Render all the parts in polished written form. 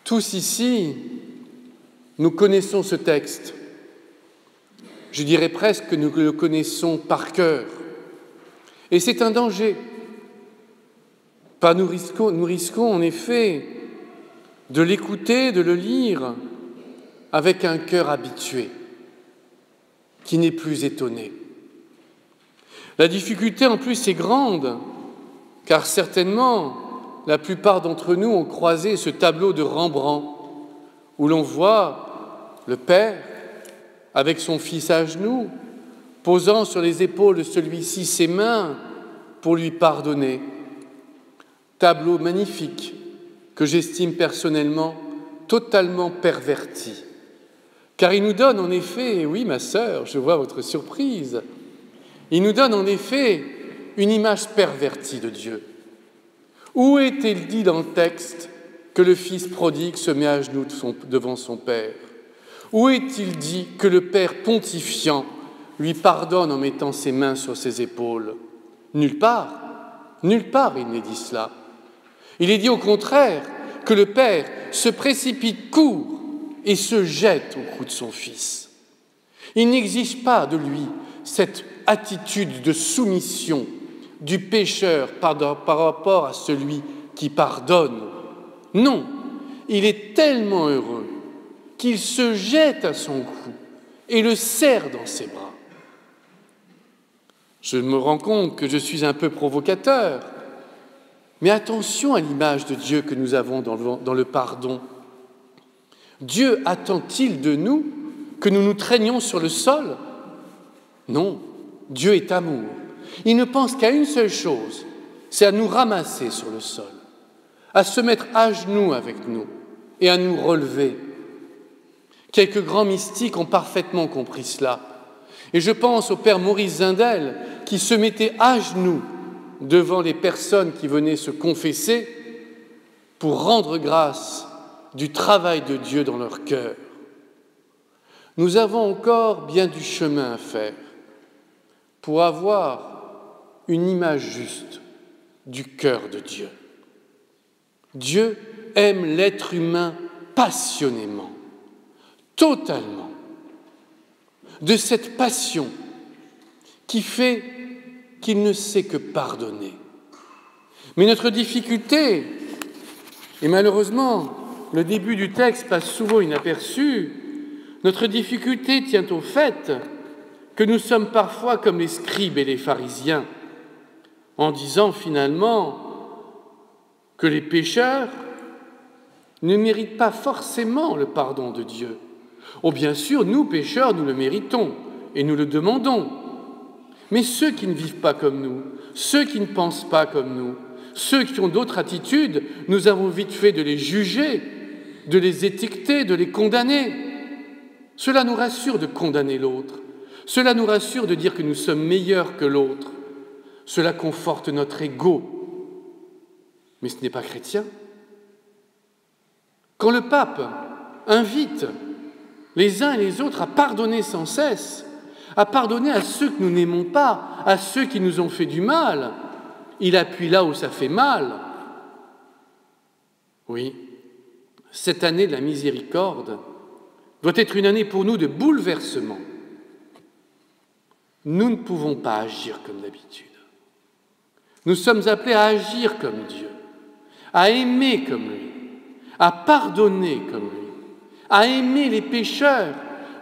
Tous ici, nous connaissons ce texte. Je dirais presque que nous le connaissons par cœur. Et c'est un danger. Nous risquons en effet de l'écouter, de le lire avec un cœur habitué, qui n'est plus étonné. La difficulté en plus est grande, car certainement la plupart d'entre nous ont croisé ce tableau de Rembrandt, où l'on voit le Père avec son Fils à genoux, posant sur les épaules de celui-ci ses mains pour lui pardonner. Tableau magnifique que j'estime personnellement totalement perverti. Car il nous donne en effet, oui ma sœur, je vois votre surprise, il nous donne en effet une image pervertie de Dieu. Où est-il dit dans le texte que le Fils prodigue se met à genoux devant son Père? Où est-il dit que le Père pontifiant lui pardonne en mettant ses mains sur ses épaules? Nulle part il n'est dit cela. Il est dit au contraire que le Père se précipite, court et se jette au cou de son Fils. Il n'exige pas de lui cette attitude de soumission du pécheur par rapport à celui qui pardonne. Non, il est tellement heureux qu'il se jette à son cou et le serre dans ses bras. Je me rends compte que je suis un peu provocateur, mais attention à l'image de Dieu que nous avons dans le pardon. Dieu attend-il de nous que nous nous traînions sur le sol? Non, Dieu est amour. Il ne pense qu'à une seule chose, c'est à nous ramasser sur le sol, à se mettre à genoux avec nous et à nous relever. Quelques grands mystiques ont parfaitement compris cela. Et je pense au père Maurice Zindel qui se mettait à genoux devant les personnes qui venaient se confesser pour rendre grâce du travail de Dieu dans leur cœur. Nous avons encore bien du chemin à faire pour avoir une image juste du cœur de Dieu. Dieu aime l'être humain passionnément, totalement, de cette passion qui fait qu'il ne sait que pardonner. Mais notre difficulté, et malheureusement le début du texte passe souvent inaperçu, notre difficulté tient au fait que nous sommes parfois comme les scribes et les pharisiens, en disant finalement que les pécheurs ne méritent pas forcément le pardon de Dieu. Oh bien sûr, nous pécheurs, nous le méritons et nous le demandons. Mais ceux qui ne vivent pas comme nous, ceux qui ne pensent pas comme nous, ceux qui ont d'autres attitudes, nous avons vite fait de les juger, de les étiqueter, de les condamner. Cela nous rassure de condamner l'autre. Cela nous rassure de dire que nous sommes meilleurs que l'autre. Cela conforte notre ego. Mais ce n'est pas chrétien. Quand le pape invite les uns et les autres à pardonner sans cesse, à pardonner à ceux que nous n'aimons pas, à ceux qui nous ont fait du mal, il appuie là où ça fait mal. Oui, cette année de la miséricorde doit être une année pour nous de bouleversement. Nous ne pouvons pas agir comme d'habitude. Nous sommes appelés à agir comme Dieu, à aimer comme lui, à pardonner comme lui, à aimer les pécheurs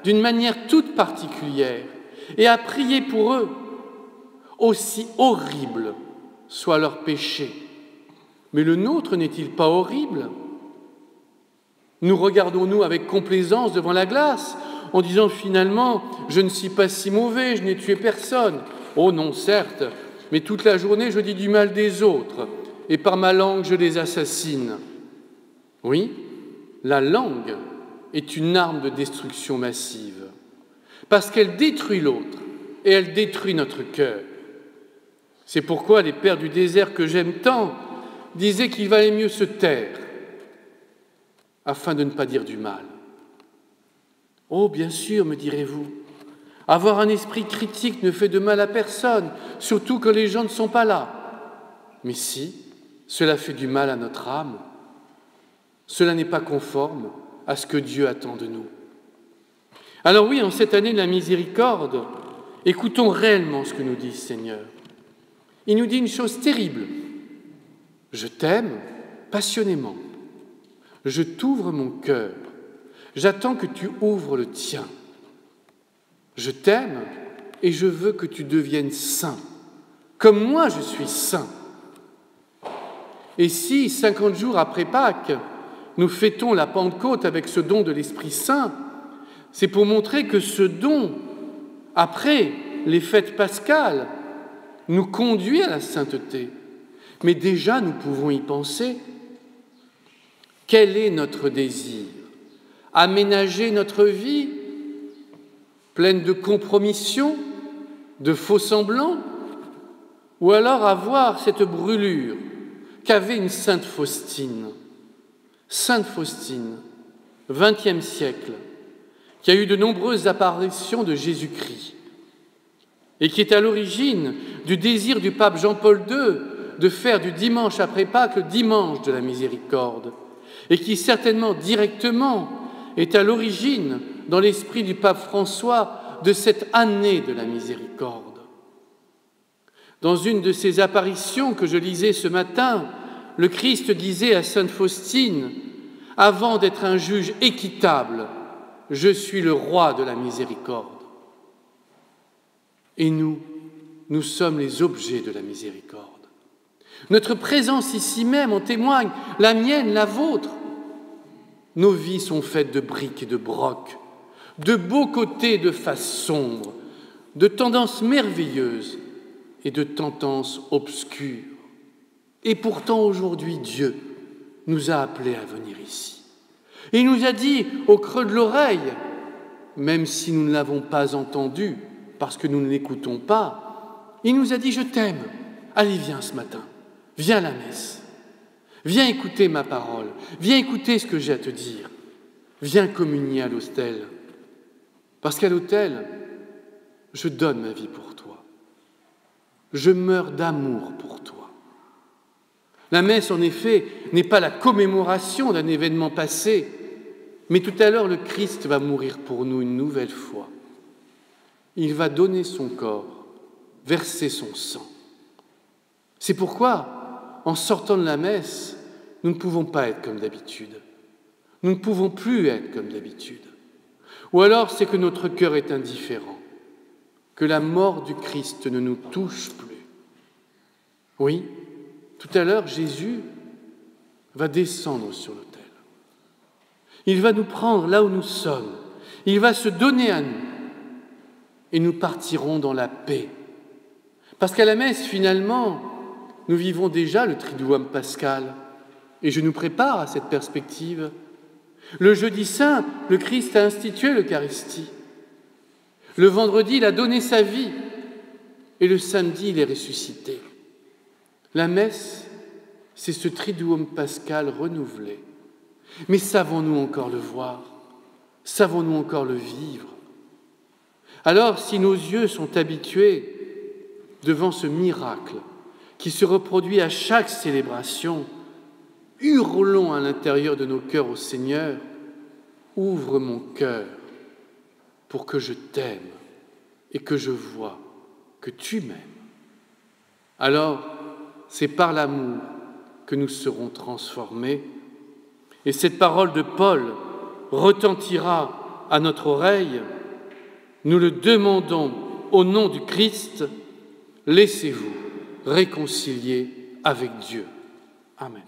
d'une manière toute particulière et à prier pour eux, aussi horrible soit leur péché. Mais le nôtre n'est-il pas horrible? Nous regardons-nous avec complaisance devant la glace en disant finalement « je ne suis pas si mauvais, je n'ai tué personne ». Oh non, certes, mais toute la journée je dis du mal des autres et par ma langue je les assassine. Oui, la langue est une arme de destruction massive parce qu'elle détruit l'autre et elle détruit notre cœur. C'est pourquoi les pères du désert que j'aime tant disaient qu'il valait mieux se taire afin de ne pas dire du mal. Oh, bien sûr, me direz-vous, avoir un esprit critique ne fait de mal à personne, surtout quand les gens ne sont pas là. Mais si, cela fait du mal à notre âme. Cela n'est pas conforme à ce que Dieu attend de nous. Alors oui, en cette année de la miséricorde, écoutons réellement ce que nous dit le Seigneur. Il nous dit une chose terrible. Je t'aime passionnément. Je t'ouvre mon cœur. J'attends que tu ouvres le tien. Je t'aime et je veux que tu deviennes saint, comme moi je suis saint. Et si, 50 jours après Pâques, nous fêtons la Pentecôte avec ce don de l'Esprit Saint, c'est pour montrer que ce don, après les fêtes pascales, nous conduit à la sainteté. Mais déjà, nous pouvons y penser. Quel est notre désir? Aménager notre vie pleine de compromissions, de faux-semblants, ou alors avoir cette brûlure qu'avait une sainte Faustine. Sainte Faustine, XXe siècle, qui a eu de nombreuses apparitions de Jésus-Christ et qui est à l'origine du désir du pape Jean-Paul II de faire du dimanche après Pâques le dimanche de la miséricorde et qui certainement directement est à l'origine, dans l'esprit du pape François, de cette année de la miséricorde. Dans une de ces apparitions que je lisais ce matin, le Christ disait à sainte Faustine, « Avant d'être un juge équitable, je suis le roi de la miséricorde. » Et nous sommes les objets de la miséricorde. Notre présence ici même en témoigne, la mienne, la vôtre. Nos vies sont faites de briques et de brocs, de beaux côtés, de faces sombres, de tendances merveilleuses et de tendances obscures. Et pourtant, aujourd'hui, Dieu nous a appelés à venir ici. Et il nous a dit, au creux de l'oreille, même si nous ne l'avons pas entendu, parce que nous ne l'écoutons pas, il nous a dit « Je t'aime, allez, viens ce matin, viens à la messe, viens écouter ma parole, viens écouter ce que j'ai à te dire, viens communier à l'autel, parce qu'à l'autel, je donne ma vie pour toi, je meurs d'amour pour toi. » La messe, en effet, n'est pas la commémoration d'un événement passé, mais tout à l'heure, le Christ va mourir pour nous une nouvelle fois. Il va donner son corps, verser son sang. C'est pourquoi, en sortant de la messe, nous ne pouvons pas être comme d'habitude. Nous ne pouvons plus être comme d'habitude. Ou alors, c'est que notre cœur est indifférent, que la mort du Christ ne nous touche plus. Oui, tout à l'heure, Jésus va descendre sur l'autel. Il va nous prendre là où nous sommes. Il va se donner à nous. Et nous partirons dans la paix. Parce qu'à la messe, finalement, nous vivons déjà le Triduum pascal. Et je nous prépare à cette perspective. Le jeudi saint, le Christ a institué l'Eucharistie. Le vendredi, il a donné sa vie. Et le samedi, il est ressuscité. La messe, c'est ce Triduum pascal renouvelé. Mais savons-nous encore le voir? Savons-nous encore le vivre? Alors, si nos yeux sont habitués devant ce miracle qui se reproduit à chaque célébration, hurlons à l'intérieur de nos cœurs au Seigneur, « Ouvre mon cœur pour que je t'aime et que je vois que tu m'aimes. » Alors, c'est par l'amour que nous serons transformés. Et cette parole de Paul retentira à notre oreille. Nous le demandons au nom du Christ, laissez-vous réconcilier avec Dieu. Amen.